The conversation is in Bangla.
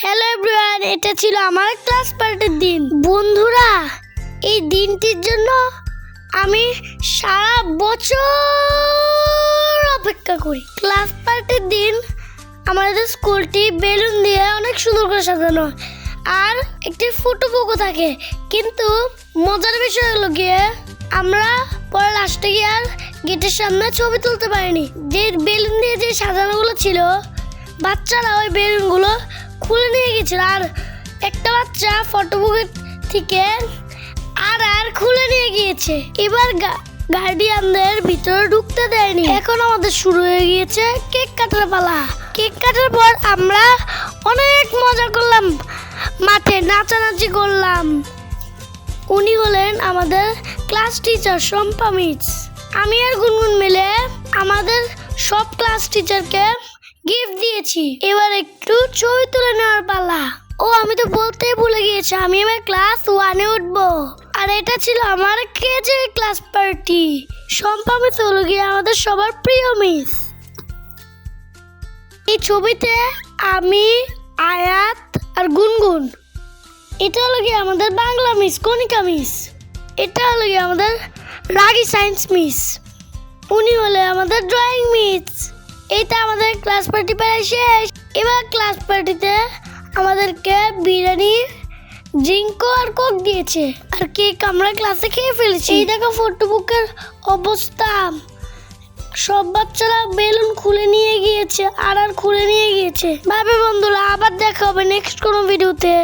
হ্যালো এভরিওয়ান, এটা ছিল আমার ক্লাস পার্টির দিন। বন্ধুরা, এই দিনটির জন্য আমি সারা বছর অপেক্ষা করি। ক্লাস পার্টির দিন আমাদের স্কুলটি বেলুন দিয়ে অনেক সুন্দর করে সাজানো আর একটি ফটো বুকও থাকে। কিন্তু মজার বিষয় হলো গিয়ে আমরা পরে লাস্টে গিয়ে আর গেটের সামনে ছবি তুলতে পারিনি। যে বেলুন দিয়ে যে সাজানোগুলো ছিল, বাচ্চারা ওই বেলুনগুলো খুলে নিয়ে গেছিল আর একটা বাচ্চা ফটো বুকের থেকে আর খুলে নিয়ে গিয়েছে। এবার গার্ডিয়ানদের ভিতরে ঢুকতে দেয়নি। এখন আমাদের শুরু হয়ে গিয়েছে কেক কাটার পালা। কেক কাটার পর আমরা অনেক মজা করলাম, মাঠে নাচানাচি করলাম। উনি হলেন আমাদের ক্লাস টিচার শম্পা মিস। আমি আর গুনগুন মিলে আমাদের সব ক্লাস টিচারকে গিফট দিয়েছি। এবার একটু ছবি তুলে নেওয়ার পালা। আমি তো বলতেই ভুলে গিয়েছি, আমি এবার ক্লাস 1-এ উঠবো। আর এটা ছিল আমার কেজে ক্লাস পার্টি। শম্পা মিস হলো গিয়ে আমাদের সবার প্রিয় মিস। এই ছবিতে আমি, আয়াত আর গুনগুন। এটা হলো গিয়ে আমাদের বাংলা মিস কণিকা মিস। এটা হলো গিয়ে আমাদের রাগী সায়েন্স মিস। উনি হলে আমাদের ড্রয়িং মিস। এইটা আমাদের ক্লাস পার্টি প্রায় শেষ। এবার ক্লাস পার্টিতে আমাদেরকে বিরিয়ানি, ড্রিঙ্কও আর কোক দিয়েছে আর কেক আমরা ক্লাসে খেয়ে ফেলেছি। এই দেখো ফটো বুকের অবস্থা। সব বাচ্চারা বেলুন খুলে নিয়ে গিয়েছে আর খুলে নিয়ে গিয়েছে। ভাবে বন্ধুরা, আবার দেখা হবে নেক্সট কোনো ভিডিওতে।